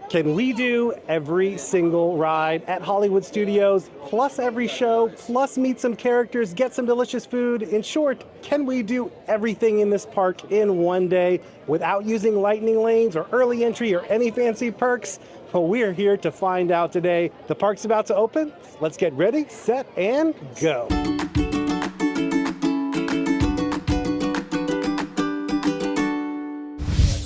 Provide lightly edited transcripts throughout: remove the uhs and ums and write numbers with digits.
Can we do every single ride at Hollywood Studios, plus every show, plus meet some characters, get some delicious food? In short, can we do everything in this park in one day without using lightning lanes or early entry or any fancy perks? Well, we're here to find out today. The park's about to open. Let's get ready, set, and go.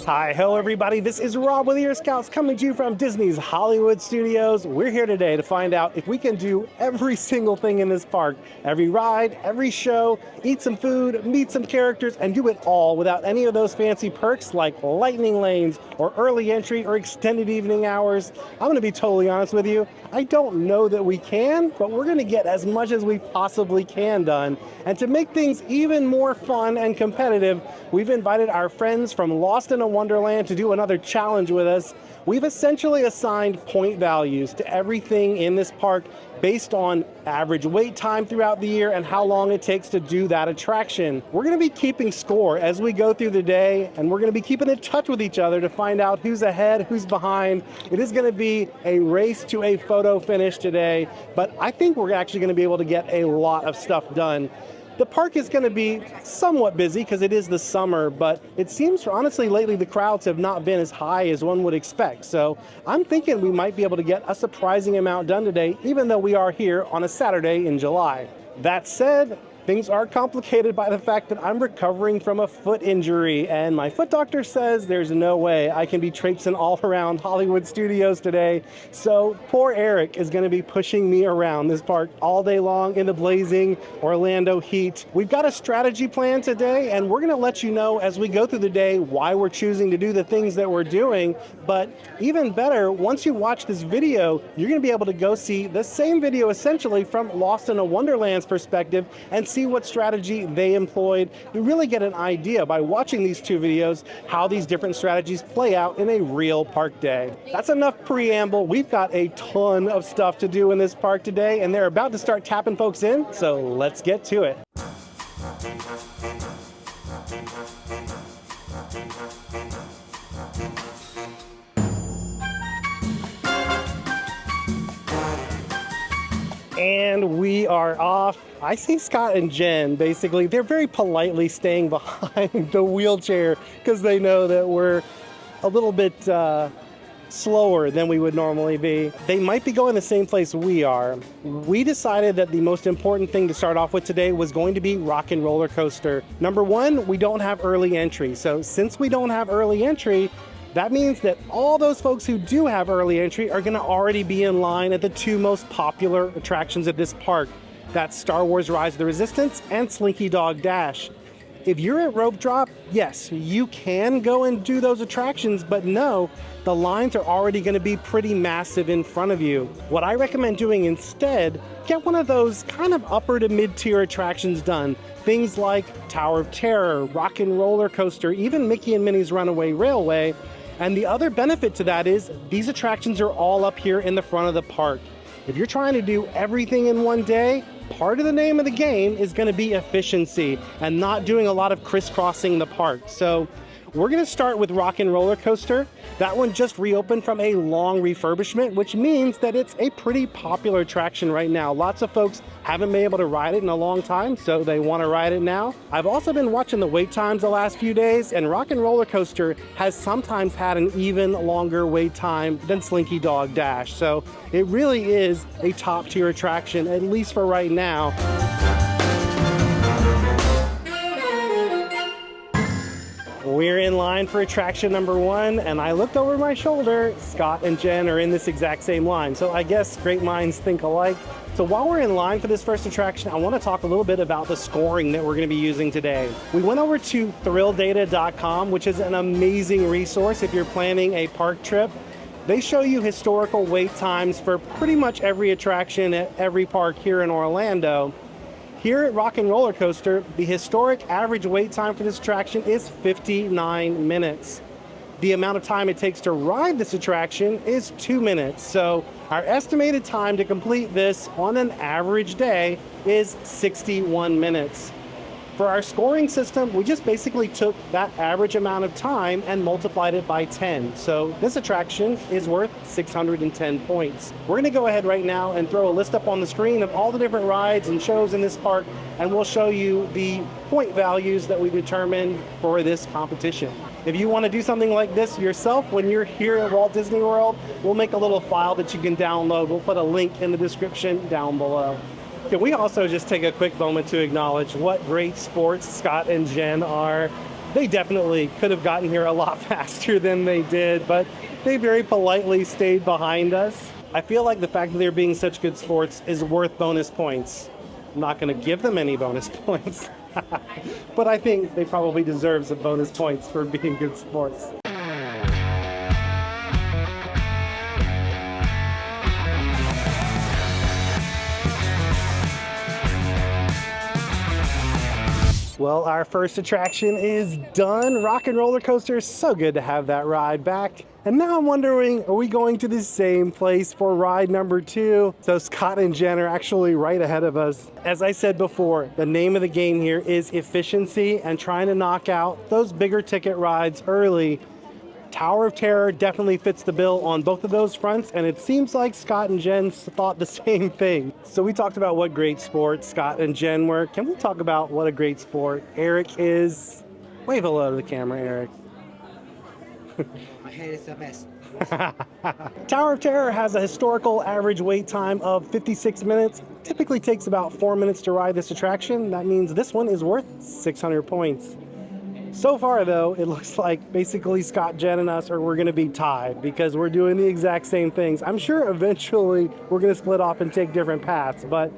Hi, hello everybody. This is Rob with Ear Scouts coming to you from Disney's Hollywood Studios. We're here today to find out if we can do every single thing in this park. Every ride, every show, eat some food, meet some characters, and do it all without any of those fancy perks like lightning lanes or early entry or extended evening hours. I'm going to be totally honest with you. I don't know that we can, but we're going to get as much as we possibly can done. And to make things even more fun and competitive, we've invited our friends from Lost in a Wonderland to do another challenge with us. We've essentially assigned point values to everything in this park based on average wait time throughout the year and how long it takes to do that attraction. We're going to be keeping score as we go through the day, and we're going to be keeping in touch with each other to find out who's ahead, who's behind. It is going to be a race to a photo finish today, but I think we're actually going to be able to get a lot of stuff done. The park is going to be somewhat busy because it is the summer, but it seems honestly lately the crowds have not been as high as one would expect. So I'm thinking we might be able to get a surprising amount done today, even though we are here on a Saturday in July. That said, things are complicated by the fact that I'm recovering from a foot injury, and my foot doctor says there's no way I can be traipsing all around Hollywood Studios today. So poor Eric is going to be pushing me around this park all day long in the blazing Orlando heat. We've got a strategy plan today, and we're going to let you know as we go through the day why we're choosing to do the things that we're doing. But even better, once you watch this video, you're going to be able to go see the same video essentially from Lost in a Wonderland's perspective and see what strategy they employed. You really get an idea by watching these two videos how these different strategies play out in a real park day. That's enough preamble. We've got a ton of stuff to do in this park today, and they're about to start tapping folks in, so let's get to it. And we are off. I see Scott and Jen, basically, they're very politely staying behind the wheelchair because they know that we're a little bit slower than we would normally be. They might be going the same place we are. We decided that the most important thing to start off with today was going to be Rock and Roller Coaster. Number one, we don't have early entry. So since we don't have early entry, that means that all those folks who do have early entry are going to already be in line at the two most popular attractions at this park. That's Star Wars Rise of the Resistance and Slinky Dog Dash. If you're at Rope Drop, yes, you can go and do those attractions, but no, the lines are already going to be pretty massive in front of you. What I recommend doing instead, get one of those kind of upper to mid-tier attractions done. Things like Tower of Terror, Rock and Roller Coaster, even Mickey and Minnie's Runaway Railway. And the other benefit to that is these attractions are all up here in the front of the park. If you're trying to do everything in one day, part of the name of the game is going to be efficiency and not doing a lot of crisscrossing the park. So we're going to start with Rock and Roller Coaster. That one just reopened from a long refurbishment, which means that it's a pretty popular attraction right now. Lots of folks haven't been able to ride it in a long time, so they want to ride it now. I've also been watching the wait times the last few days, and Rock and Roller Coaster has sometimes had an even longer wait time than Slinky Dog Dash. So it really is a top tier attraction, at least for right now. We're in line for attraction number one, and I looked over my shoulder. Scott and Jen are in this exact same line. So I guess great minds think alike. So while we're in line for this first attraction, I want to talk a little bit about the scoring that we're going to be using today. We went over to thrillData.com, which is an amazing resource if you're planning a park trip. They show you historical wait times for pretty much every attraction at every park here in Orlando. Here at Rock and Roller Coaster, the historic average wait time for this attraction is 59 minutes. The amount of time it takes to ride this attraction is 2 minutes. So our estimated time to complete this on an average day is 61 minutes. For our scoring system, we just basically took that average amount of time and multiplied it by 10. So this attraction is worth 610 points. We're gonna go ahead right now and throw a list up on the screen of all the different rides and shows in this park, and we'll show you the point values that we determined for this competition. If you want to do something like this yourself when you're here at Walt Disney World, we'll make a little file that you can download. We'll put a link in the description down below. Can we also just take a quick moment to acknowledge what great sports Scott and Jen are? They definitely could have gotten here a lot faster than they did, but they very politely stayed behind us. I feel like the fact that they're being such good sports is worth bonus points. I'm not going to give them any bonus points, but I think they probably deserve some bonus points for being good sports. Well, our first attraction is done. Rock and Roller Coaster, so good to have that ride back. And now I'm wondering, are we going to the same place for ride number 2? So Scott and Jen are actually right ahead of us. As I said before, the name of the game here is efficiency and trying to knock out those bigger ticket rides early. Tower of Terror definitely fits the bill on both of those fronts, and it seems like Scott and Jen thought the same thing. So we talked about what great sport Scott and Jen were. Can we talk about what a great sport Eric is? Wave hello to the camera, Eric. My head is a mess. Tower of Terror has a historical average wait time of 56 minutes. Typically takes about 4 minutes to ride this attraction. That means this one is worth 600 points. So far, though, it looks like basically Scott, Jen, and us we're going to be tied because we're doing the exact same things. I'm sure eventually we're going to split off and take different paths, but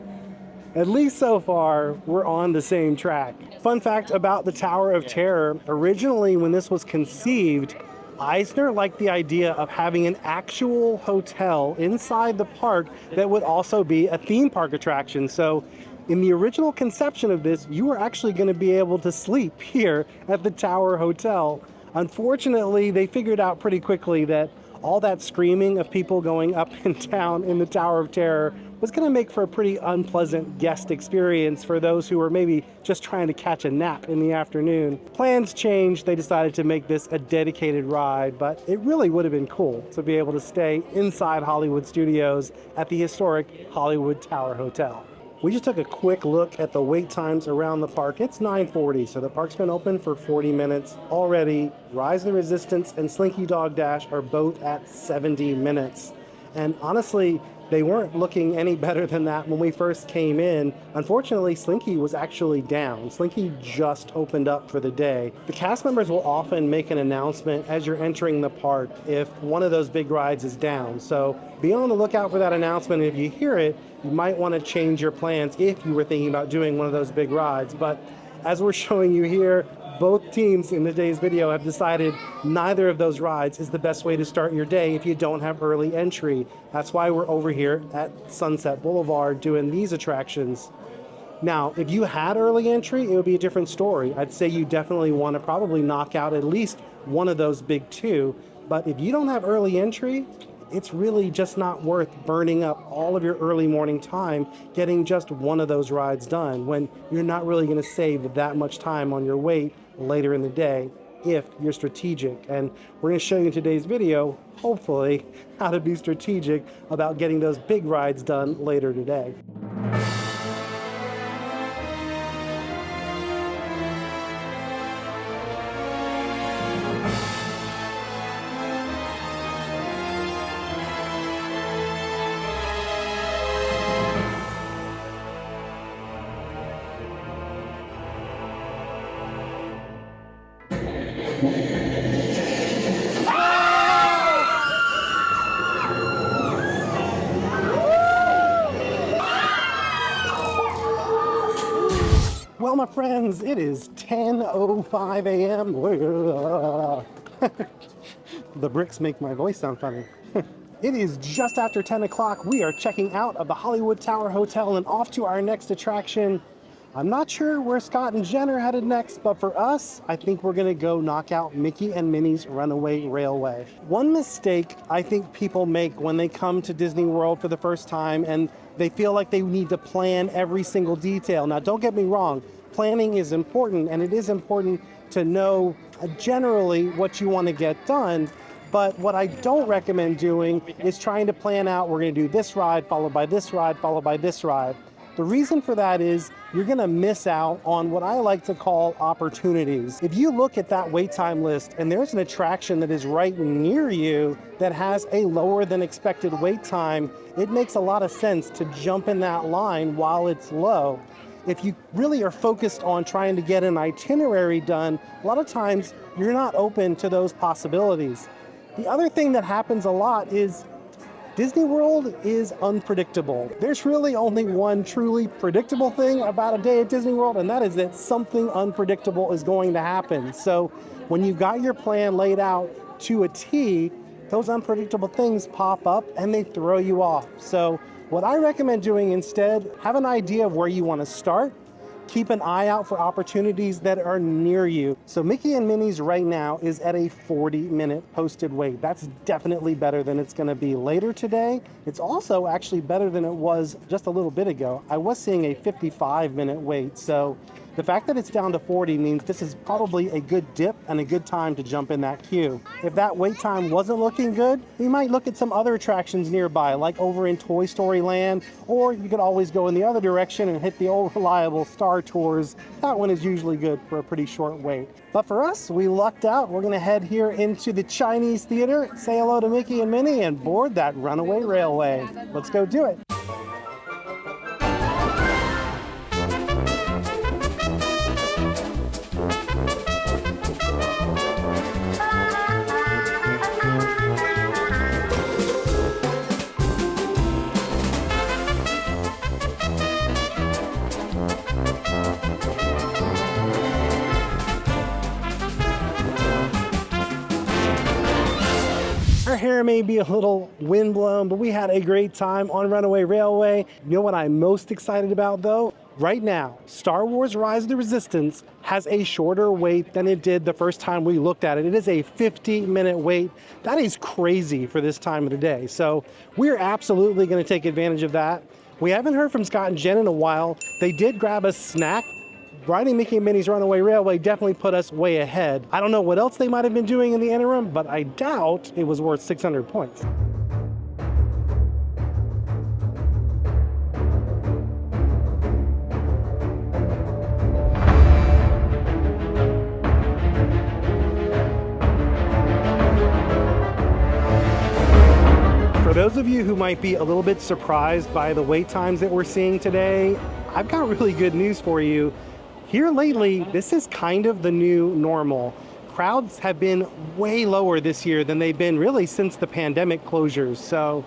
at least so far, we're on the same track. Fun fact about the Tower of Terror, originally when this was conceived, Eisner liked the idea of having an actual hotel inside the park that would also be a theme park attraction. So in the original conception of this, you were actually going to be able to sleep here at the Tower Hotel. Unfortunately, they figured out pretty quickly that all that screaming of people going up and down in the Tower of Terror was going to make for a pretty unpleasant guest experience for those who were maybe just trying to catch a nap in the afternoon. Plans changed. They decided to make this a dedicated ride, but it really would have been cool to be able to stay inside Hollywood Studios at the historic Hollywood Tower Hotel. We just took a quick look at the wait times around the park. It's 9:40, so the park's been open for 40 minutes already. Rise of the Resistance and Slinky Dog Dash are both at 70 minutes. And honestly, they weren't looking any better than that when we first came in. Unfortunately, Slinky was actually down. Slinky just opened up for the day. The cast members will often make an announcement as you're entering the park if one of those big rides is down. So be on the lookout for that announcement. If you hear it, you might want to change your plans if you were thinking about doing one of those big rides. But as we're showing you here, both teams in today's video have decided neither of those rides is the best way to start your day if you don't have early entry. That's why we're over here at Sunset Boulevard doing these attractions. Now, if you had early entry, it would be a different story. I'd say you definitely want to probably knock out at least one of those big two. But if you don't have early entry, it's really just not worth burning up all of your early morning time getting just one of those rides done when you're not really going to save that much time on your wait later in the day if you're strategic. And we're going to show you in today's video, hopefully, how to be strategic about getting those big rides done later today. Well, my friends, it is 10:05 a.m. The bricks make my voice sound funny. It is just after 10 o'clock. We are checking out of the Hollywood Tower Hotel and off to our next attraction. I'm not sure where Scott and Jen are headed next, but for us, I think we're gonna go knock out Mickey and Minnie's Runaway Railway. One mistake I think people make when they come to Disney World for the first time and they feel like they need to plan every single detail. Now, don't get me wrong, planning is important, and it is important to know generally what you want to get done. But what I don't recommend doing is trying to plan out, we're going to do this ride, followed by this ride, followed by this ride. The reason for that is you're going to miss out on what I like to call opportunities. If you look at that wait time list and there's an attraction that is right near you that has a lower than expected wait time, it makes a lot of sense to jump in that line while it's low. If you really are focused on trying to get an itinerary done, a lot of times you're not open to those possibilities. The other thing that happens a lot is Disney World is unpredictable. There's really only one truly predictable thing about a day at Disney World, and that is that something unpredictable is going to happen. So when you've got your plan laid out to a T, those unpredictable things pop up and they throw you off. So what I recommend doing instead, have an idea of where you want to start. Keep an eye out for opportunities that are near you. So Mickey and Minnie's right now is at a 40-minute posted wait. That's definitely better than it's going to be later today. It's also actually better than it was just a little bit ago. I was seeing a 55-minute wait. So the fact that it's down to 40 means this is probably a good dip and a good time to jump in that queue. If that wait time wasn't looking good, we might look at some other attractions nearby, like over in Toy Story Land, or you could always go in the other direction and hit the old reliable Star Tours. That one is usually good for a pretty short wait. But for us, we lucked out. We're gonna head here into the Chinese Theater, say hello to Mickey and Minnie, and board that Runaway Railway. Let's go do it. Our hair may be a little windblown, but we had a great time on Runaway Railway. You know what I'm most excited about though? Right now, Star Wars Rise of the Resistance has a shorter wait than it did the first time we looked at it. It is a 50-minute wait. That is crazy for this time of the day. So we're absolutely going to take advantage of that. We haven't heard from Scott and Jen in a while. They did grab a snack. Riding Mickey and Minnie's Runaway Railway definitely put us way ahead. I don't know what else they might have been doing in the interim, but I doubt it was worth 600 points. For those of you who might be a little bit surprised by the wait times that we're seeing today, I've got really good news for you. Here lately, this is kind of the new normal. Crowds have been way lower this year than they've been really since the pandemic closures. So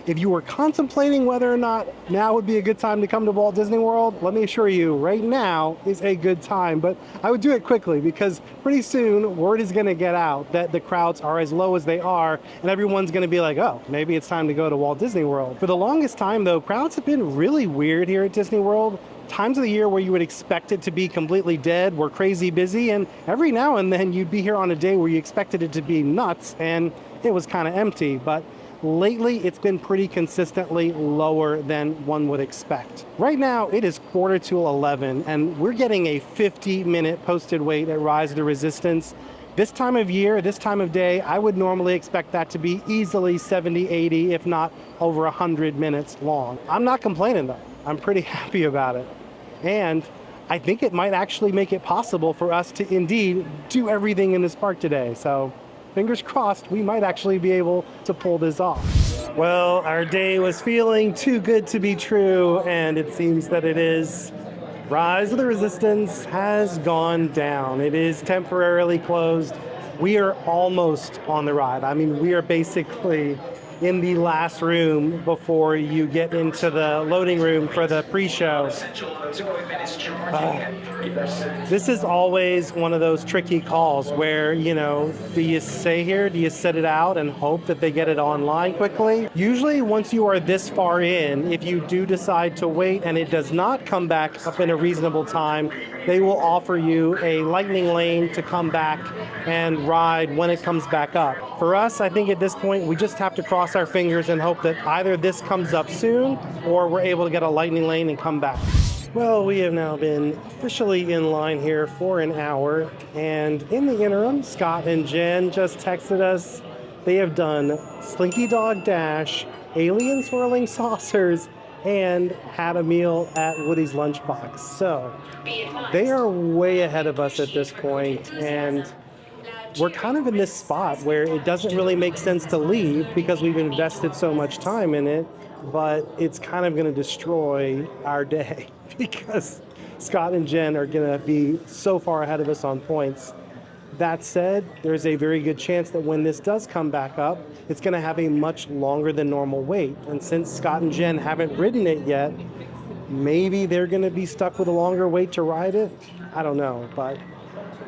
if you were contemplating whether or not now would be a good time to come to Walt Disney World, let me assure you, right now is a good time. But I would do it quickly because pretty soon word is going to get out that the crowds are as low as they are, and everyone's going to be like, oh, maybe it's time to go to Walt Disney World. For the longest time, though, crowds have been really weird here at Disney World. Times of the year where you would expect it to be completely dead were crazy busy, and every now and then you'd be here on a day where you expected it to be nuts and it was kind of empty. But lately it's been pretty consistently lower than one would expect. Right now it is 11:45 and we're getting a 50-minute posted wait at Rise of the Resistance. This time of year, this time of day, I would normally expect that to be easily 70, 80, if not over 100 minutes long. I'm not complaining though. I'm pretty happy about it. And I think it might actually make it possible for us to indeed do everything in this park today. So fingers crossed, we might actually be able to pull this off. Well, our day was feeling too good to be true, and it seems that it is. Rise of the Resistance has gone down. It is temporarily closed. We are almost on the ride. I mean, we are basically in the last room before you get into the loading room for the pre-show. This is always one of those tricky calls where, you know, do you stay here? Do you set it out and hope that they get it online quickly? Usually once you are this far in, if you do decide to wait and it does not come back up in a reasonable time, they will offer you a lightning lane to come back and ride when it comes back up. For us, I think at this point, we just have to cross our fingers and hope that either this comes up soon or we're able to get a lightning lane and come back. Well, we have now been officially in line here for an hour, and in the interim, Scott and Jen just texted us. They have done Slinky Dog Dash, Alien Swirling Saucers, and had a meal at Woody's Lunchbox. So they are way ahead of us at this point, and we're kind of in this spot where it doesn't really make sense to leave because we've invested so much time in it, but it's kind of going to destroy our day because Scott and Jen are going to be so far ahead of us on points. That said, there's a very good chance that when this does come back up, it's going to have a much longer than normal wait. And since Scott and Jen haven't ridden it yet, maybe they're going to be stuck with a longer wait to ride it. I don't know, but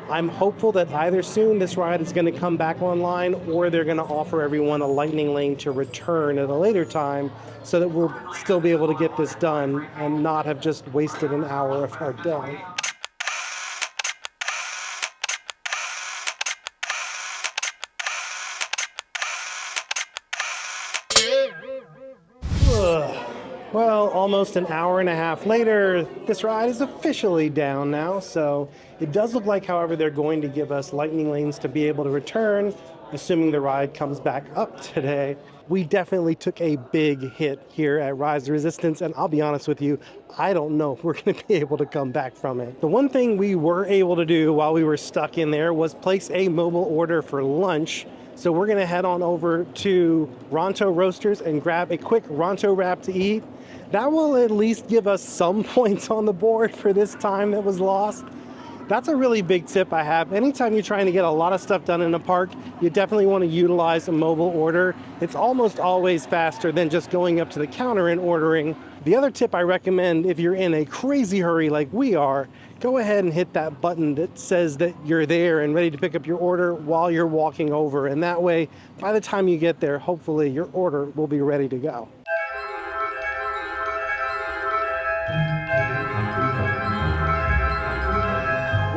I'm hopeful that either soon this ride is going to come back online or they're going to offer everyone a lightning lane to return at a later time so that we'll still be able to get this done and not have just wasted an hour of our day. Well, almost an hour and a half later, this ride is officially down now, so it does look like, however, they're going to give us lightning lanes to be able to return, assuming the ride comes back up today. We definitely took a big hit here at Rise the Resistance, and I'll be honest with you, I don't know if we're going to be able to come back from it. The one thing we were able to do while we were stuck in there was place a mobile order for lunch. So we're going to head on over to Ronto Roasters and grab a quick Ronto wrap to eat. That will at least give us some points on the board for this time that was lost. That's a really big tip I have. Anytime you're trying to get a lot of stuff done in a park, you definitely want to utilize a mobile order. It's almost always faster than just going up to the counter and ordering. The other tip I recommend if you're in a crazy hurry like we are, go ahead and hit that button that says that you're there and ready to pick up your order while you're walking over. And that way, by the time you get there, hopefully your order will be ready to go.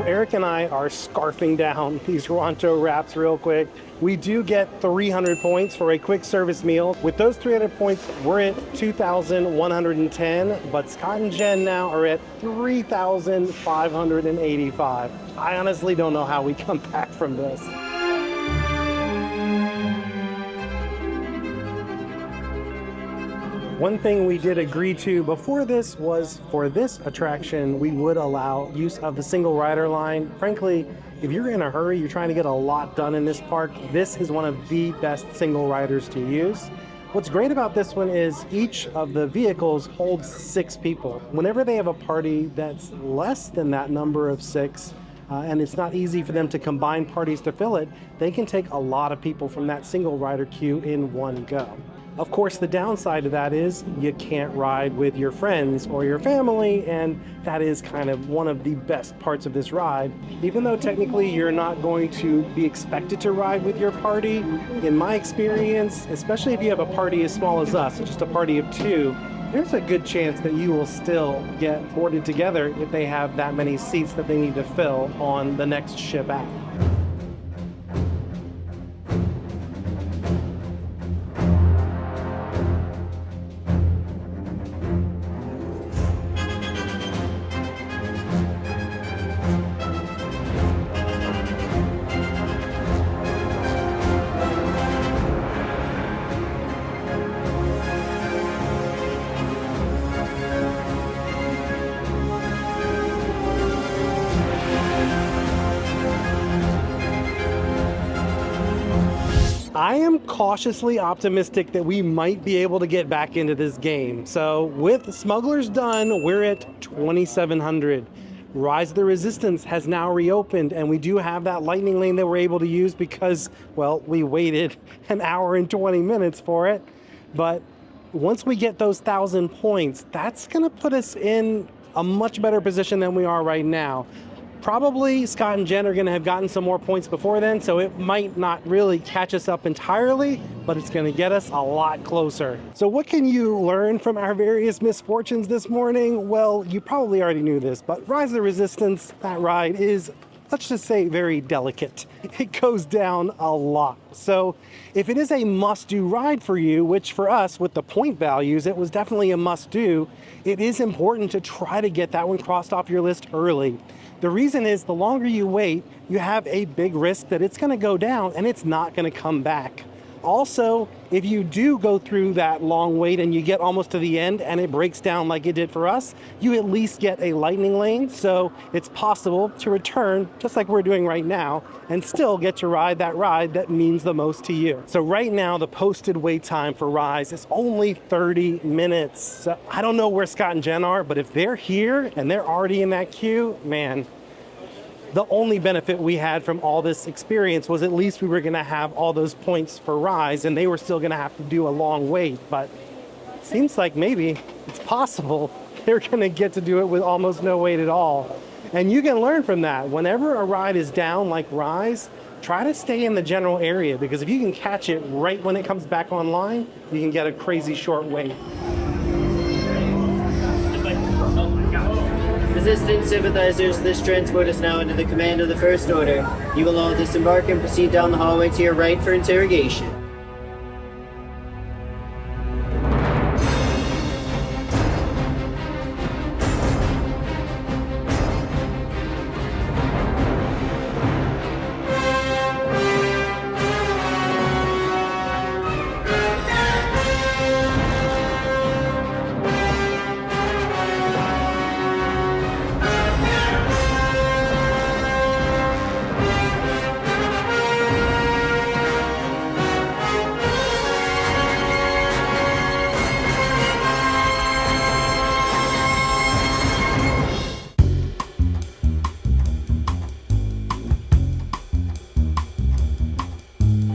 Eric and I are scarfing down these Ronto wraps real quick. We do get 300 points for a quick service meal. With those 300 points, we're at 2,110, but Scott and Jen now are at 3,585. I honestly don't know how we come back from this. One thing we did agree to before this was for this attraction, we would allow use of the single rider line. Frankly, if you're in a hurry, you're trying to get a lot done in this park, this is one of the best single riders to use. What's great about this one is each of the vehicles holds 6 people. Whenever they have a party that's less than that number of 6, and it's not easy for them to combine parties to fill it, they can take a lot of people from that single rider queue in one go. Of course, the downside of that is you can't ride with your friends or your family, and that is kind of one of the best parts of this ride. Even though technically you're not going to be expected to ride with your party, in my experience, especially if you have a party as small as us, just a party of 2, there's a good chance that you will still get boarded together if they have that many seats that they need to fill on the next ship out. I am cautiously optimistic that we might be able to get back into this game. So with Smugglers done, we're at 2,700. Rise of the Resistance has now reopened, and we do have that lightning lane that we're able to use because, well, we waited an hour and 20 minutes for it. But once we get those 1,000 points, that's gonna put us in a much better position than we are right now. Probably Scott and Jen are going to have gotten some more points before then, so it might not really catch us up entirely, but it's going to get us a lot closer. So what can you learn from our various misfortunes this morning? Well, you probably already knew this, but Rise of the Resistance, that ride is let's just say very delicate. It goes down a lot. So if it is a must-do ride for you, which for us with the point values, it was definitely a must-do, it is important to try to get that one crossed off your list early. The reason is the longer you wait, you have a big risk that it's going to go down and it's not going to come back. Also, if you do go through that long wait and you get almost to the end and it breaks down like it did for us, you at least get a lightning lane, so it's possible to return just like we're doing right now and still get to ride that means the most to you. So right now the posted wait time for Rise is only 30 minutes. So I don't know where Scott and Jen are, but if they're here and they're already in that queue, man, the only benefit we had from all this experience was at least we were going to have all those points for Rise and they were still going to have to do a long wait. But it seems like maybe it's possible they're going to get to do it with almost no wait at all. And you can learn from that. Whenever a ride is down like Rise, try to stay in the general area, because if you can catch it right when it comes back online, you can get a crazy short wait. Resistance sympathizers, this transport is now under the command of the First Order. You will all disembark and proceed down the hallway to your right for interrogation.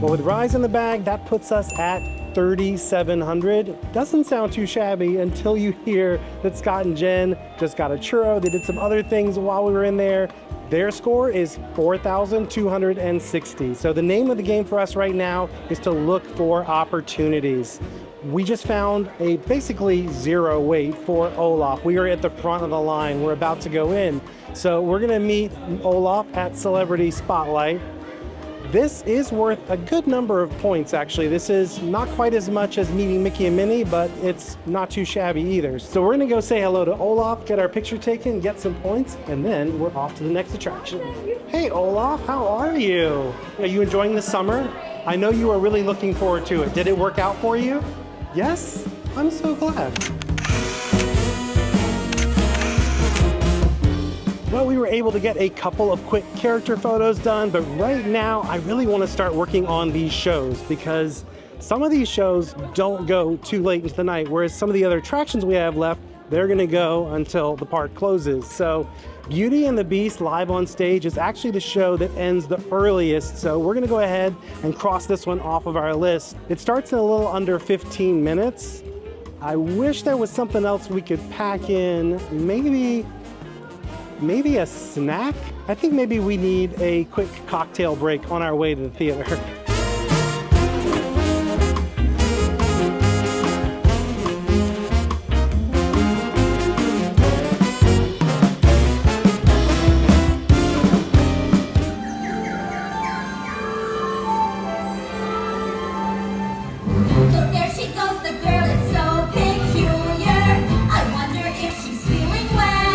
Well, with Rise in the bag, that puts us at 3,700. Doesn't sound too shabby until you hear that Scott and Jen just got a churro. They did some other things while we were in there. Their score is 4,260. So the name of the game for us right now is to look for opportunities. We just found a basically zero wait for Olaf. We are at the front of the line. We're about to go in. So we're gonna meet Olaf at Celebrity Spotlight. This is worth a good number of points, actually. This is not quite as much as meeting Mickey and Minnie, but it's not too shabby either. So we're gonna go say hello to Olaf, get our picture taken, get some points, and then we're off to the next attraction. Hey Olaf, how are you? Are you enjoying the summer? I know you are really looking forward to it. Did it work out for you? Yes? I'm so glad. Well, we were able to get a couple of quick character photos done, but right now I really want to start working on these shows, because some of these shows don't go too late into the night, whereas some of the other attractions we have left, they're going to go until the park closes. So Beauty and the Beast live on stage is actually the show that ends the earliest, so we're going to go ahead and cross this one off of our list. It starts in a little under 15 minutes. I wish there was something else we could pack in. Maybe a snack? I think maybe we need a quick cocktail break on our way to the theater. Look, there she goes, the girl is so peculiar. I wonder if she's feeling well.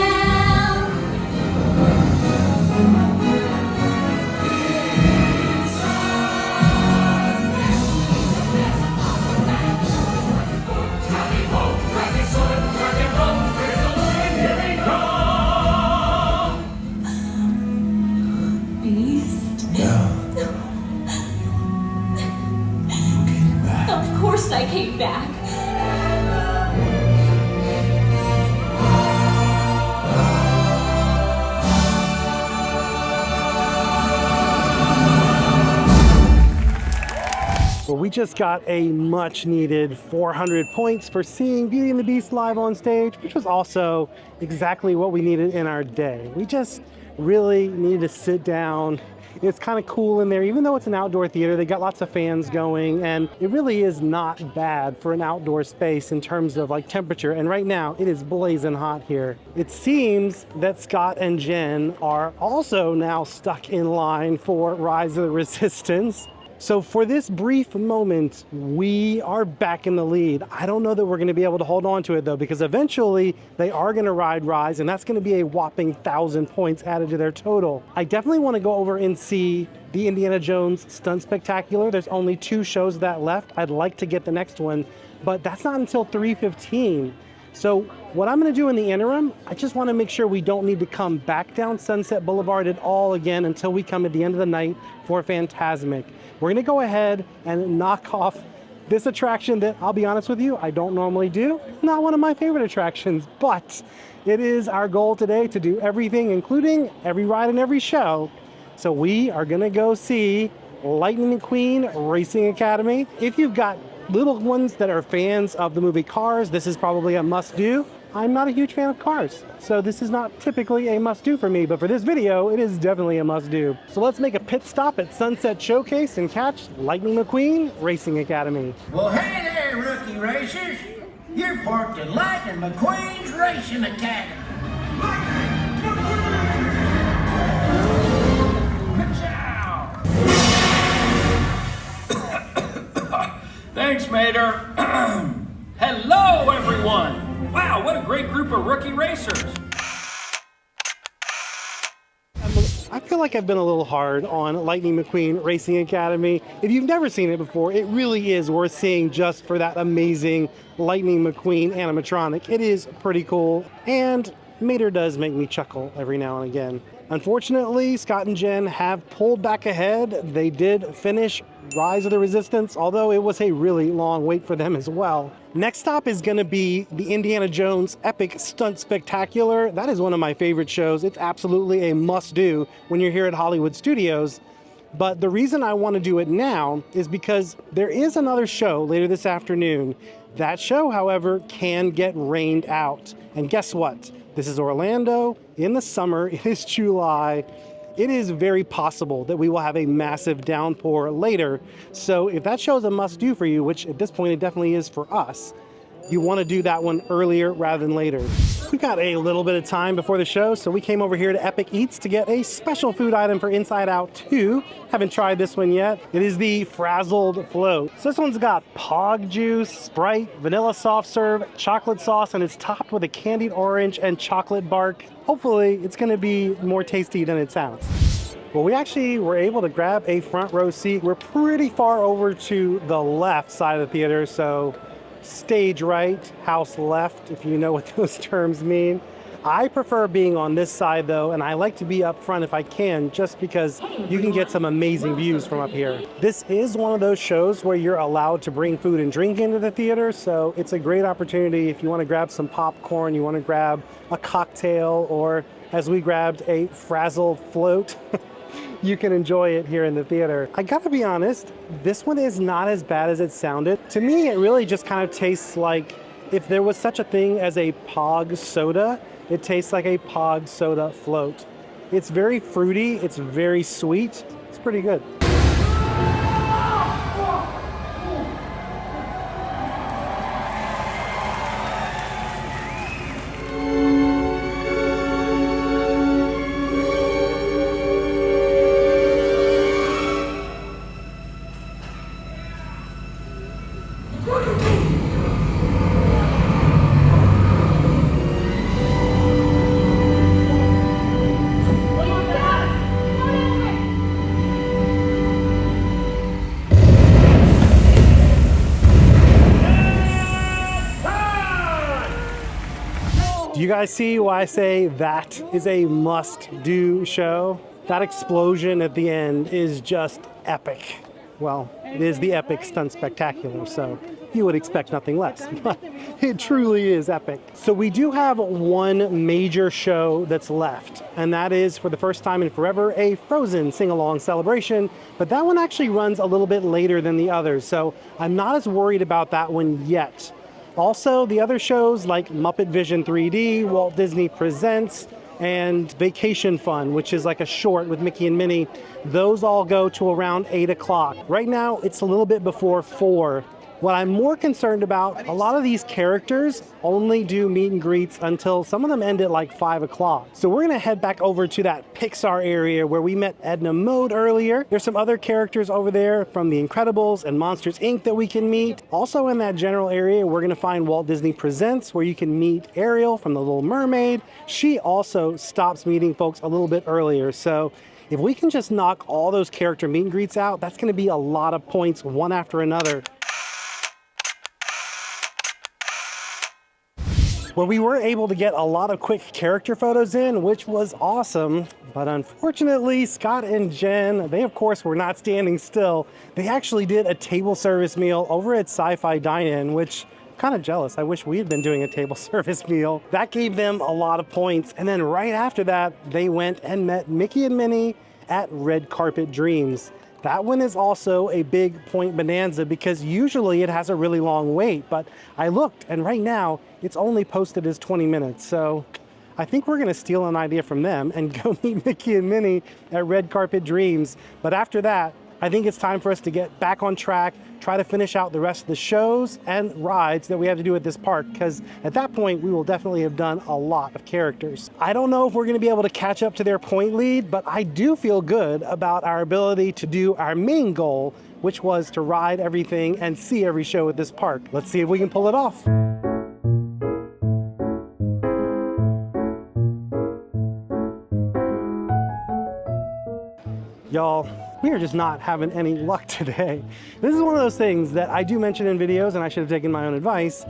Beast? Of course I came back. Well, we just got a much needed 400 points for seeing Beauty and the Beast live on stage, which was also exactly what we needed in our day. We just really needed to sit down It's kind of cool in there. Even though it's an outdoor theater, they got lots of fans going, and it really is not bad for an outdoor space in terms of like temperature. And right now it is blazing hot here. It seems that Scott and Jen are also now stuck in line for Rise of the Resistance. So for this brief moment, we are back in the lead. I don't know that we're going to be able to hold on to it though, because eventually they are going to ride Rise, and that's going to be a whopping 1,000 points added to their total. I definitely want to go over and see the Indiana Jones Stunt Spectacular. There's only 2 shows of that left. I'd like to get the next one, but that's not until 3:15. So what I'm going to do in the interim, I just want to make sure we don't need to come back down Sunset Boulevard at all again until we come at the end of the night for Fantasmic. We're going to go ahead and knock off this attraction that, I'll be honest with you, I don't normally do. Not one of my favorite attractions, but it is our goal today to do everything, including every ride and every show. So we are going to go see Lightning McQueen Racing Academy. If you've got little ones that are fans of the movie Cars, this is probably a must-do. I'm not a huge fan of Cars, so this is not typically a must-do for me, but for this video, it is definitely a must-do. So let's make a pit stop at Sunset Showcase and catch Lightning McQueen Racing Academy. Well, hey there, rookie racers. You're parked at Lightning McQueen's Racing Academy. Thanks, Mater. Hello, everyone. Wow, what a great group of rookie racers. I feel like I've been a little hard on Lightning McQueen Racing Academy. If you've never seen it before, it really is worth seeing just for that amazing Lightning McQueen animatronic. It is pretty cool, and Mater does make me chuckle every now and again. Unfortunately, Scott and Jen have pulled back ahead. They did finish Rise of the Resistance, although it was a really long wait for them as well. Next stop is going to be the Indiana Jones Epic Stunt Spectacular. That is one of my favorite shows. It's absolutely a must-do when you're here at Hollywood Studios. But the reason I want to do it now is because there is another show later this afternoon. That show, however, can get rained out. And guess what? This is Orlando in the summer. It is July. It is very possible that we will have a massive downpour later. So if that show is a must-do for you, which at this point it definitely is for us, you want to do that one earlier rather than later. We've got a little bit of time before the show, so we came over here to Epic Eats to get a special food item for Inside Out 2. Haven't tried this one yet. It is the Frazzled Float. So this one's got Pog juice, Sprite, vanilla soft serve, chocolate sauce, and it's topped with a candied orange and chocolate bark. Hopefully it's going to be more tasty than it sounds. Well, we actually were able to grab a front row seat. We're pretty far over to the left side of the theater, so stage right, house left, if you know what those terms mean. I prefer being on this side though, and I like to be up front if I can, just because you can get some amazing views from up here. This is one of those shows where you're allowed to bring food and drink into the theater, so it's a great opportunity if you want to grab some popcorn, you want to grab a cocktail, or as we grabbed a Frazzled Float. You can enjoy it here in the theater. I gotta be honest, this one is not as bad as it sounded. To me, it really just kind of tastes like if there was such a thing as a Pog soda, it tastes like a Pog soda float. It's very fruity, it's very sweet, it's pretty good. Do you guys see why I say that is a must-do show? That explosion at the end is just epic. Well, it is the Epic Stunt Spectacular, so you would expect nothing less, but it truly is epic. So we do have one major show that's left, and that is, for the first time in forever, a Frozen sing-along celebration, but that one actually runs a little bit later than the others, so I'm not as worried about that one yet. Also, the other shows like Muppet Vision 3D, Walt Disney Presents, and Vacation Fun, which is like a short with Mickey and Minnie. Those all go to around 8 o'clock. Right now, it's a little bit before 4. What I'm more concerned about, a lot of these characters only do meet and greets until some of them end at like 5 o'clock. So we're gonna head back over to that Pixar area where we met Edna Mode earlier. There's some other characters over there from The Incredibles and Monsters, Inc. that we can meet. Also in that general area, we're gonna find Walt Disney Presents, where you can meet Ariel from The Little Mermaid. She also stops meeting folks a little bit earlier. So if we can just knock all those character meet and greets out, that's gonna be a lot of points one after another. Well, we were able to get a lot of quick character photos in, which was awesome. But unfortunately, Scott and Jen, they of course were not standing still. They actually did a table service meal over at Sci-Fi Dine-In, which I'm kind of jealous. I wish we had been doing a table service meal. That gave them a lot of points. And then right after that, they went and met Mickey and Minnie at Red Carpet Dreams. That one is also a big point bonanza because usually it has a really long wait, but I looked and right now it's only posted as 20 minutes. So I think we're gonna steal an idea from them and go meet Mickey and Minnie at Red Carpet Dreams. But after that, I think it's time for us to get back on track, try to finish out the rest of the shows and rides that we have to do at this park, because at that point we will definitely have done a lot of characters. I don't know if we're going to be able to catch up to their point lead, but I do feel good about our ability to do our main goal, which was to ride everything and see every show at this park. Let's see if we can pull it off. Y'all, we are just not having any luck today. This is one of those things that I do mention in videos, and I should have taken my own advice.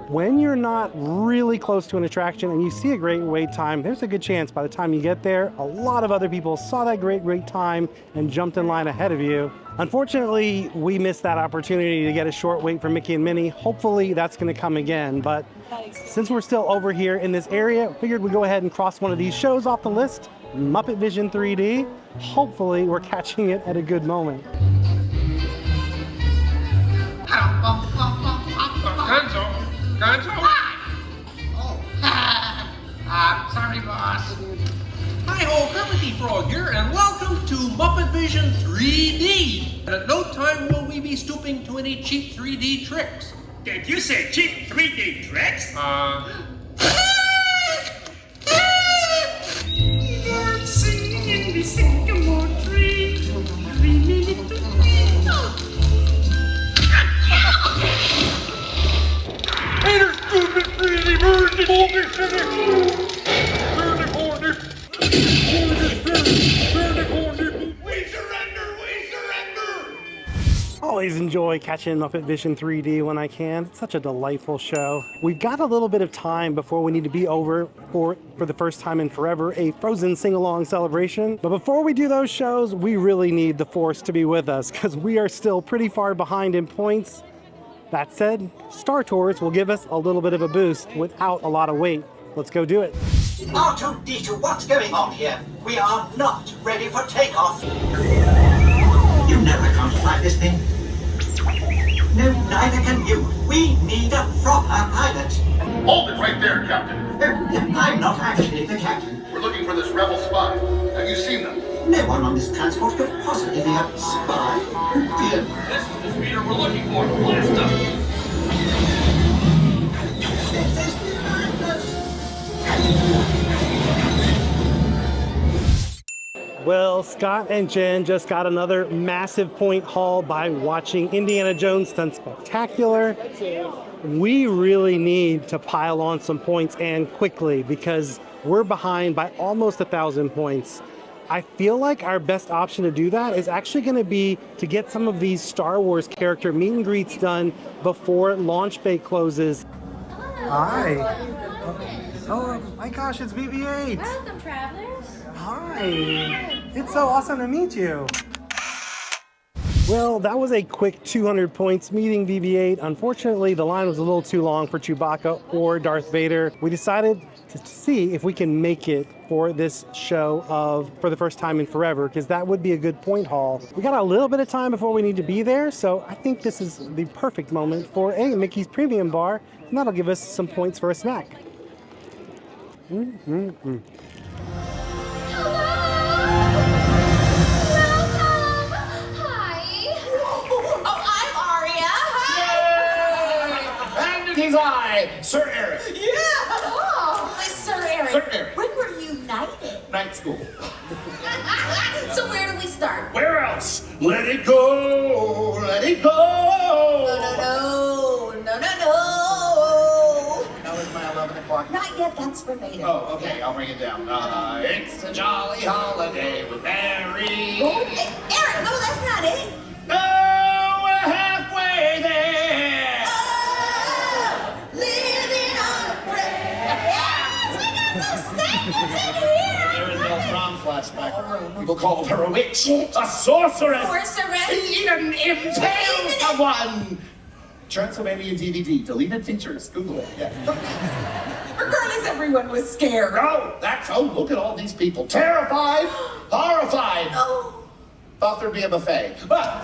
When you're not really close to an attraction and you see a great wait time, there's a good chance by the time you get there, a lot of other people saw that great wait time and jumped in line ahead of you. Unfortunately, we missed that opportunity to get a short wait for Mickey and Minnie. Hopefully that's gonna come again, but since we're still over here in this area, figured we'd go ahead and cross one of these shows off the list, Muppet Vision 3D. Hopefully we're catching it at a good moment. Gonzo? Sorry, boss. Hi-ho, Kermit Frog here, and welcome to Muppet Vision 3D. And at no time will we be stooping to any cheap 3D tricks. Did you say cheap 3D tricks? Birds singing in the sycamore tree. 3 minutes to wait. Haters, stupid, crazy birds, and older sugar. We surrender! We surrender! Always enjoy catching Muppet Vision 3D when I can. It's such a delightful show. We've got a little bit of time before we need to be over for the first time in forever, a Frozen sing-along celebration. But before we do those shows, we really need the Force to be with us because we are still pretty far behind in points. That said, Star Tours will give us a little bit of a boost without a lot of wait. Let's go do it. R2-D2, what's going on here? We are not ready for takeoff. You know I can't fly this thing. No, neither can you. We need a proper pilot. Hold it right there, Captain. I'm not actually the captain. We're looking for this rebel spy. Have you seen them? No one on this transport could possibly be a spy. Dear. This is the speeder we're looking for. Blast up! This is madness. Well, Scott and Jen just got another massive point haul by watching Indiana Jones Stunt Spectacular. We really need to pile on some points and quickly because we're behind by almost 1,000 points. I feel like our best option to do that is actually going to be to get some of these Star Wars character meet and greets done before launch bay closes. Hi. Oh my gosh, it's BB-8. Welcome, travelers. Hi. It's so awesome to meet you. Well, that was a quick 200 points meeting BB-8. Unfortunately, the line was a little too long for Chewbacca or Darth Vader. We decided to see if we can make it for this show for the first time in forever, because that would be a good point haul. We got a little bit of time before we need to be there, so I think this is the perfect moment for a Mickey's Premium Bar, and that'll give us some points for a snack. Mickey's eye, Sir Eric. Yeah! Oh, Sir Eric. Sir Eric. When were you knighted? Night school. So where do we start? Where else? Let it go, let it go. No. That was my 11 o'clock. Not yet, that's for later. Oh, okay, I'll bring it down. It's a jolly holiday with Mary. Oh, Eric, no, that's not it. No, we're halfway there. Oh, living on a prayer. Yes, we got those statements in here. There is no prom flashback. People called her a witch, a sorceress. Sorceress. She even impaled someone. Transylvania DVD, deleted features. Google it. Yeah. Regardless, everyone was scared. No, look at all these people. Terrified, horrified. Oh. Thought there'd be a buffet. But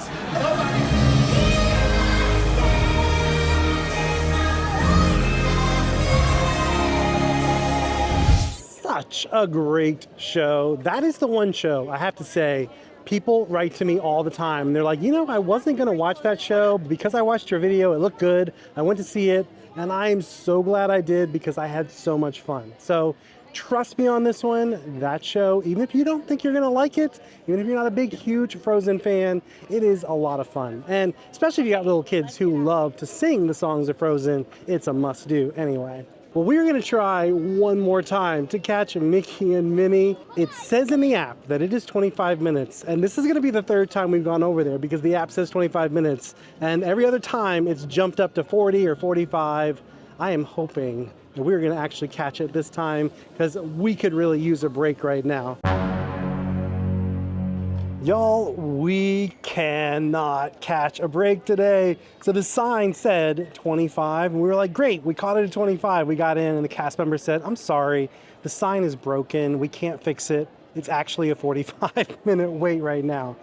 Such a great show. That is the one show, I have to say, people write to me all the time. They're like, I wasn't going to watch that show, but because I watched your video, it looked good. I went to see it, and I am so glad I did because I had so much fun. So trust me on this one, that show, even if you don't think you're going to like it, even if you're not a big, huge Frozen fan, it is a lot of fun. And especially if you got little kids who love to sing the songs of Frozen, it's a must-do anyway. Well, we're going to try one more time to catch Mickey and Minnie. It says in the app that it is 25 minutes, and this is going to be the third time we've gone over there because the app says 25 minutes, and every other time it's jumped up to 40 or 45. I am hoping that we're going to actually catch it this time because we could really use a break right now. Y'all, we cannot catch a break today. So the sign said 25, and we were like, great, we caught it at 25. We got in, and the cast member said, I'm sorry, the sign is broken. We can't fix it. It's actually a 45-minute wait right now.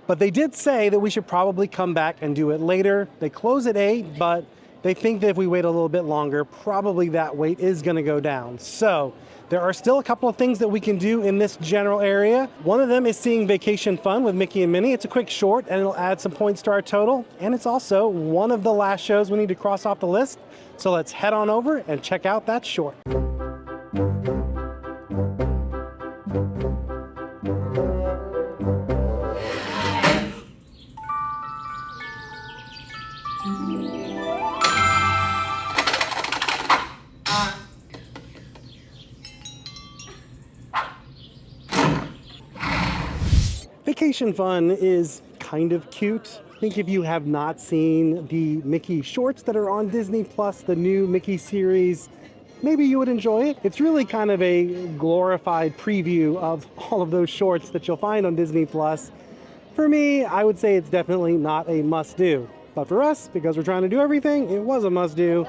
But they did say that we should probably come back and do it later. They close at 8, but they think that if we wait a little bit longer, probably that wait is going to go down. So there are still a couple of things that we can do in this general area. One of them is seeing Vacation Fun with Mickey and Minnie. It's a quick short, and it'll add some points to our total. And it's also one of the last shows we need to cross off the list. So let's head on over and check out that short. Vacation Fun is kind of cute. I think if you have not seen the Mickey shorts that are on Disney Plus, the new Mickey series, maybe you would enjoy it. It's really kind of a glorified preview of all of those shorts that you'll find on Disney Plus. For me, I would say it's definitely not a must-do. But for us, because we're trying to do everything, it was a must-do.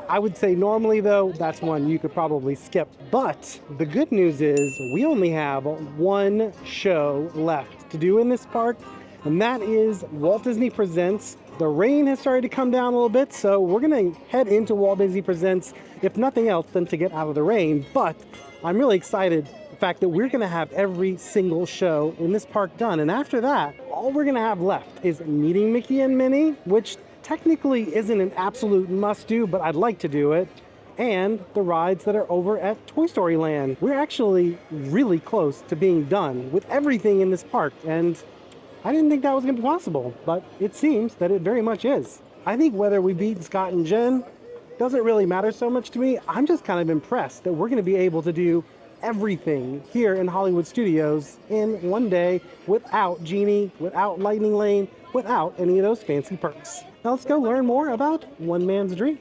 I would say normally, though, that's one you could probably skip. But the good news is we only have one show left to do in this park, and that is Walt Disney Presents. The rain has started to come down a little bit, so we're going to head into Walt Disney Presents, if nothing else, than to get out of the rain. But I'm really excited the fact that we're going to have every single show in this park done. And after that, all we're going to have left is Meeting Mickey and Minnie, which technically isn't an absolute must-do, but I'd like to do it, and the rides that are over at Toy Story Land. We're actually really close to being done with everything in this park, and I didn't think that was going to be possible, but it seems that it very much is. I think whether we beat Scott and Jen doesn't really matter so much to me. I'm just kind of impressed that we're going to be able to do everything here in Hollywood Studios in one day without Genie, without Lightning Lane, without any of those fancy perks. Now let's go learn more about One Man's Dream.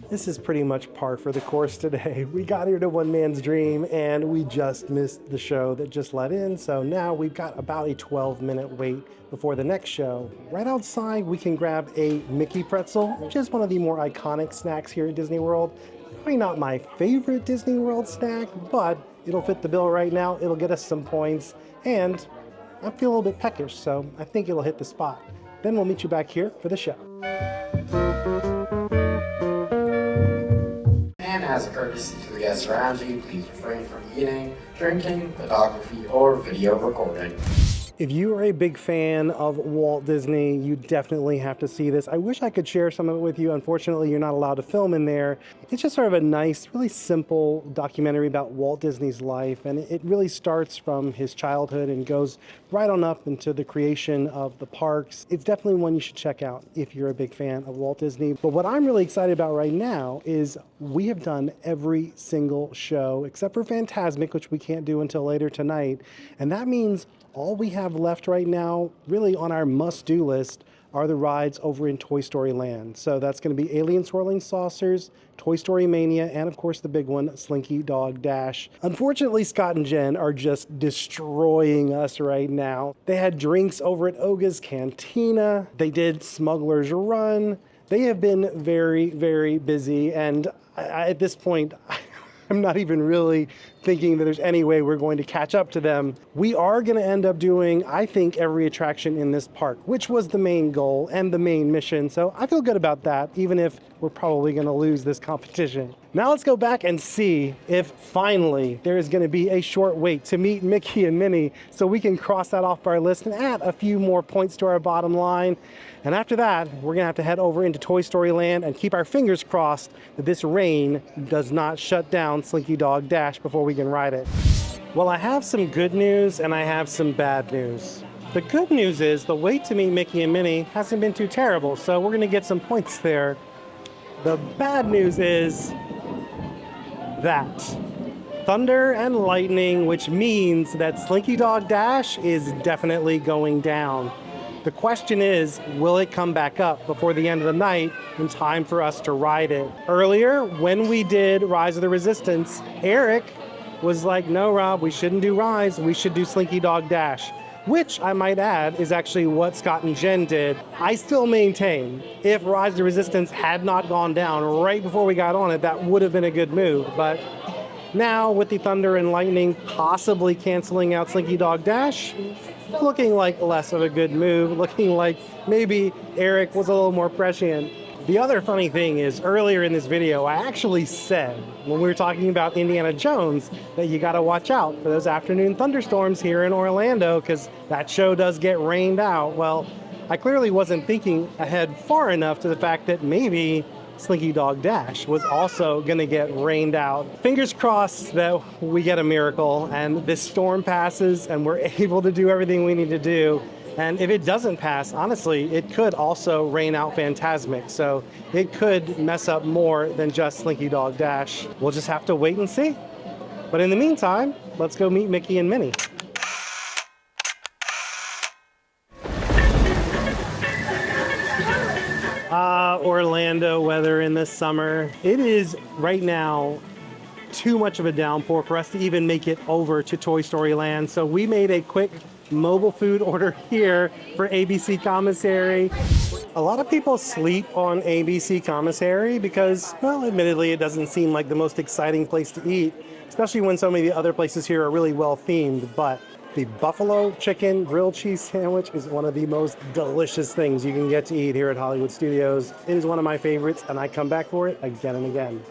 This is pretty much par for the course today. We got here to One Man's Dream and we just missed the show that just let in. So now we've got about a 12-minute wait before the next show. Right outside, we can grab a Mickey pretzel, which is one of the more iconic snacks here at Disney World. Probably not my favorite Disney World snack, but it'll fit the bill right now. It'll get us some points and I feel a little bit peckish, so I think it'll hit the spot. Then we'll meet you back here for the show. courtesy to the guests around you, please refrain from eating, drinking, photography, or video recording. If you are a big fan of Walt Disney, you definitely have to see this. I wish I could share some of it with you. Unfortunately, you're not allowed to film in there. It's just sort of a nice, really simple documentary about Walt Disney's life, and it really starts from his childhood and goes right on up into the creation of the parks. It's definitely one you should check out if you're a big fan of Walt Disney. But what I'm really excited about right now is we have done every single show except for Fantasmic, which we can't do until later tonight, and that means all we have left right now, really on our must-do list, are the rides over in Toy Story Land. So that's going to be Alien Swirling Saucers, Toy Story Mania, and of course the big one, Slinky Dog Dash. Unfortunately, Scott and Jen are just destroying us right now. They had drinks over at Oga's Cantina. They did Smugglers Run. They have been very, very busy, and at this point, I'm not even really thinking that there's any way we're going to catch up to them. We are going to end up doing, I think, every attraction in this park, which was the main goal and the main mission. So I feel good about that, even if we're probably going to lose this competition. Now let's go back and see if finally there is going to be a short wait to meet Mickey and Minnie, so we can cross that off our list and add a few more points to our bottom line. And after that, we're going to have to head over into Toy Story Land and keep our fingers crossed that this rain does not shut down Slinky Dog Dash before we can ride it. Well, I have some good news and I have some bad news. The good news is the wait to meet Mickey and Minnie hasn't been too terrible, so we're going to get some points there. The bad news is that thunder and lightning, which means that Slinky Dog Dash is definitely going down. The question is, will it come back up before the end of the night in time for us to ride it? Earlier, when we did Rise of the Resistance, Eric was like, no, Rob, we shouldn't do Rise, we should do Slinky Dog Dash, which I might add is actually what Scott and Jen did. I still maintain if Rise of the Resistance had not gone down right before we got on it, that would have been a good move. But now with the thunder and lightning possibly canceling out Slinky Dog Dash, looking like less of a good move, looking like maybe Eric was a little more prescient. The other funny thing is, earlier in this video, I actually said, when we were talking about Indiana Jones, that you gotta watch out for those afternoon thunderstorms here in Orlando, because that show does get rained out. Well, I clearly wasn't thinking ahead far enough to the fact that maybe Slinky Dog Dash was also gonna get rained out. Fingers crossed that we get a miracle and this storm passes and we're able to do everything we need to do. And if it doesn't pass, honestly, it could also rain out Fantasmic. So it could mess up more than just Slinky Dog Dash. We'll just have to wait and see. But in the meantime, let's go meet Mickey and Minnie. Orlando weather in the summer. It is right now too much of a downpour for us to even make it over to Toy Story Land. So we made a quick mobile food order here for ABC Commissary. A lot of people sleep on ABC Commissary because, well, admittedly, it doesn't seem like the most exciting place to eat, especially when so many of the other places here are really well themed. But the buffalo chicken grilled cheese sandwich is one of the most delicious things you can get to eat here at Hollywood Studios. It is one of my favorites, and I come back for it again and again.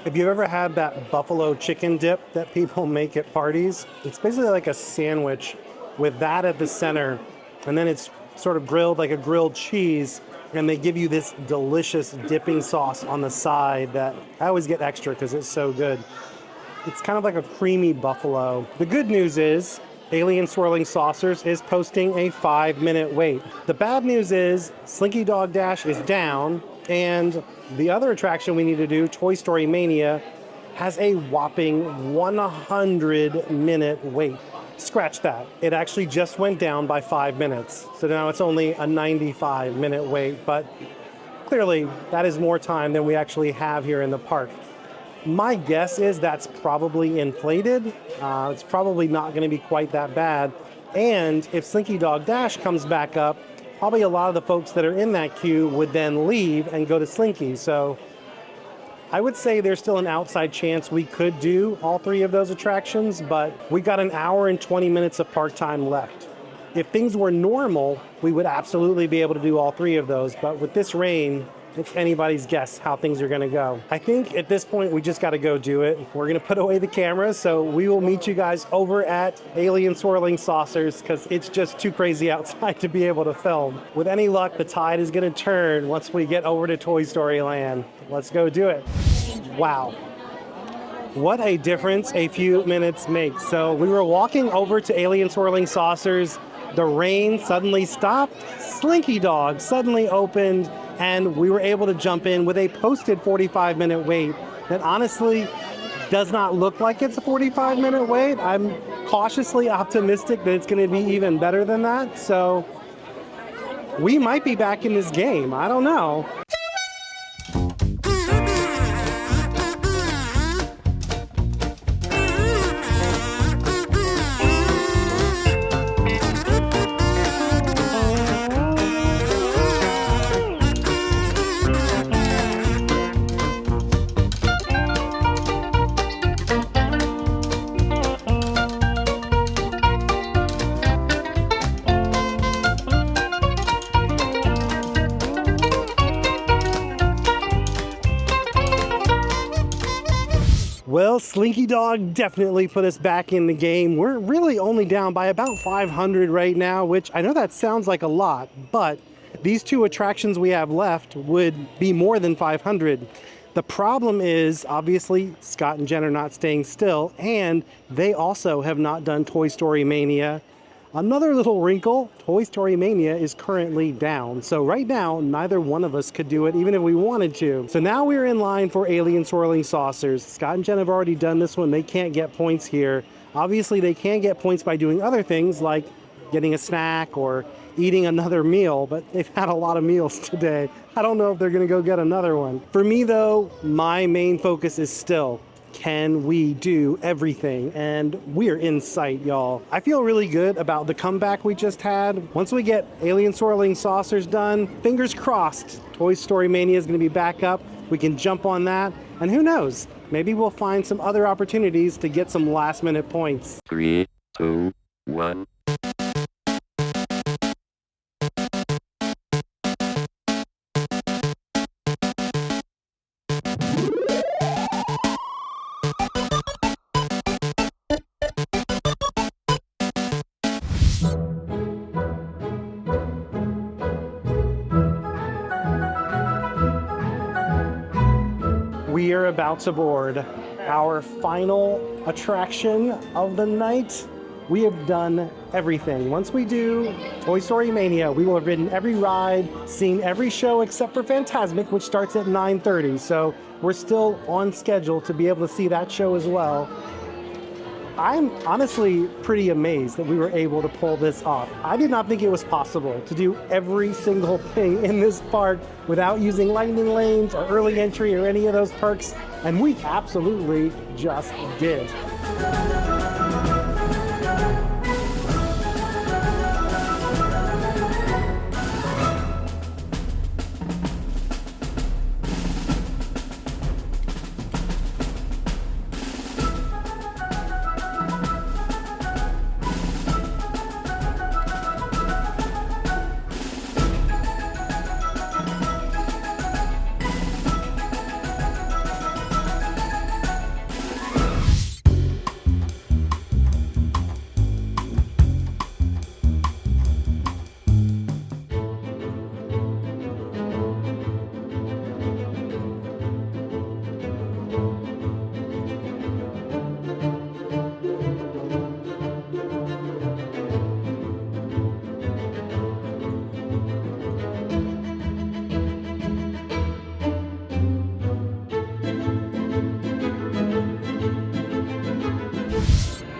If you've ever had that buffalo chicken dip that people make at parties, it's basically like a sandwich with that at the center, and then it's sort of grilled like a grilled cheese, and they give you this delicious dipping sauce on the side that I always get extra because it's so good. It's kind of like a creamy buffalo. The good news is Alien Swirling Saucers is posting a 5-minute wait. The bad news is Slinky Dog Dash is down, and the other attraction we need to do, Toy Story Mania, has a whopping 100-minute wait. Scratch that. It actually just went down by 5 minutes. So now it's only a 95-minute wait, but clearly that is more time than we actually have here in the park. My guess is that's probably inflated. It's probably not going to be quite that bad. And if Slinky Dog Dash comes back up, probably a lot of the folks that are in that queue would then leave and go to Slinky. So I would say there's still an outside chance we could do all 3 of those attractions, but we got an hour and 20 minutes of park time left. If things were normal, we would absolutely be able to do all 3 of those. But with this rain, it's anybody's guess how things are gonna go. I think at this point we just gotta go do it. We're gonna put away the cameras, so we will meet you guys over at Alien Swirling Saucers because it's just too crazy outside to be able to film. With any luck, the tide is gonna turn once we get over to Toy Story Land. Let's go do it. Wow. What a difference a few minutes makes. So we were walking over to Alien Swirling Saucers. The rain suddenly stopped. Slinky Dog suddenly opened, and we were able to jump in with a posted 45-minute wait that honestly does not look like it's a 45-minute wait. I'm cautiously optimistic that it's going to be even better than that. So we might be back in this game. I don't know. Well, Slinky Dog definitely put us back in the game. We're really only down by about 500 right now, which I know that sounds like a lot, but these two attractions we have left would be more than 500. The problem is, obviously, Scott and Jen are not staying still, and they also have not done Toy Story Mania. Another little wrinkle, Toy Story Mania is currently down. So right now, neither one of us could do it, even if we wanted to. So now we're in line for Alien Swirling Saucers. Scott and Jen have already done this one. They can't get points here. Obviously, they can get points by doing other things like getting a snack or eating another meal, but they've had a lot of meals today. I don't know if they're gonna go get another one. For me though, my main focus is still, can we do everything? And we're in sight, y'all. I feel really good about the comeback we just had. Once we get Alien Swirling Saucers done, fingers crossed, Toy Story Mania is gonna be back up. We can jump on that, and who knows, maybe we'll find some other opportunities to get some last minute points. 3, 2, 1. We are about to board our final attraction of the night. We have done everything. Once we do Toy Story Mania, we will have ridden every ride, seen every show except for Fantasmic, which starts at 9:30. So we're still on schedule to be able to see that show as well. I'm honestly pretty amazed that we were able to pull this off. I did not think it was possible to do every single thing in this park without using lightning lanes or early entry or any of those perks, and we absolutely just did.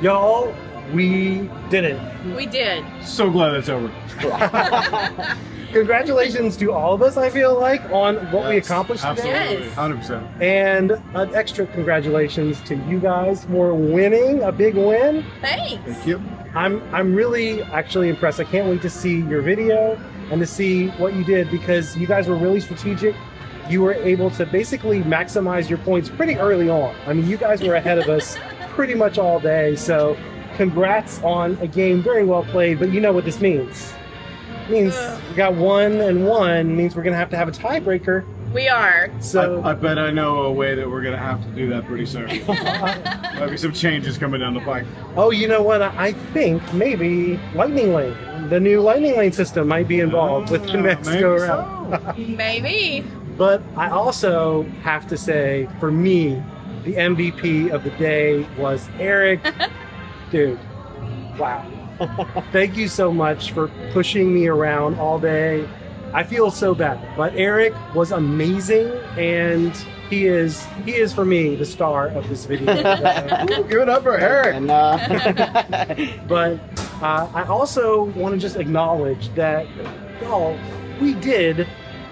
Y'all, we did it. We did. So glad it's over. Congratulations to all of us, I feel like, on what we accomplished today. Absolutely, 100%. And an extra congratulations to you guys for winning a big win. Thanks. Thank you. I'm really actually impressed. I can't wait to see your video and to see what you did, because you guys were really strategic. You were able to basically maximize your points pretty early on. I mean, you guys were ahead of us pretty much all day, so congrats on a game very well played. But you know what this means. It means we got 1 and 1, means we're gonna have to have a tiebreaker We are. So I bet I know a way that we're gonna have to do that pretty soon. Might be some changes coming down the pike. oh, you know what? I think maybe Lightning Lane, the new Lightning Lane system might be involved with the next maybe go around. Maybe. But I also have to say, for me, the MVP of the day was Eric. Dude, wow. Thank you so much for pushing me around all day. I feel so bad, but Eric was amazing, and he is for me the star of this video. Give it up for Eric. And But I also want to just acknowledge that, y'all, we did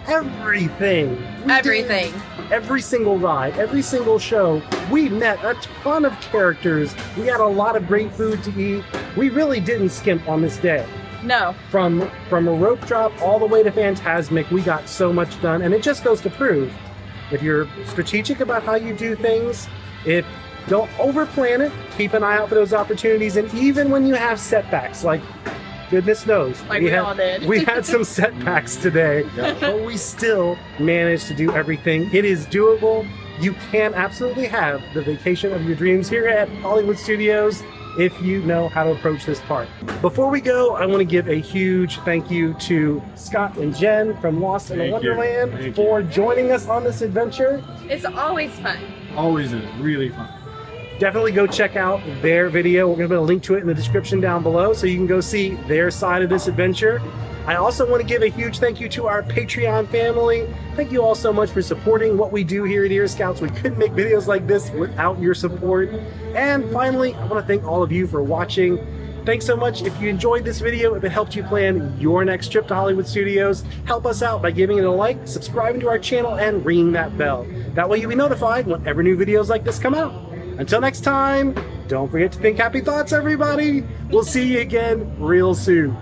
everything. Everything. Every single ride, every single show. We met a ton of characters. We had a lot of great food to eat. We really didn't skimp on this day. No. From a rope drop all the way to Fantasmic, we got so much done, and it just goes to prove if you're strategic about how you do things, if don't overplan it, keep an eye out for those opportunities, and even when you have setbacks, like goodness knows, Like we all did. we had some setbacks today, but we still managed to do everything. It is doable. You can absolutely have the vacation of your dreams here at Hollywood Studios if you know how to approach this park. Before we go, I want to give a huge thank you to Scott and Jen from Lost in Wonderland for joining us on this adventure. It's always fun. Always is really fun. Definitely go check out their video. We're going to put a link to it in the description down below so you can go see their side of this adventure. I also want to give a huge thank you to our Patreon family. Thank you all so much for supporting what we do here at Ear Scouts. We couldn't make videos like this without your support. And finally, I want to thank all of you for watching. Thanks so much. If you enjoyed this video, if it helped you plan your next trip to Hollywood Studios, help us out by giving it a like, subscribing to our channel, and ringing that bell. That way you'll be notified whenever new videos like this come out. Until next time, don't forget to think happy thoughts, everybody. We'll see you again real soon.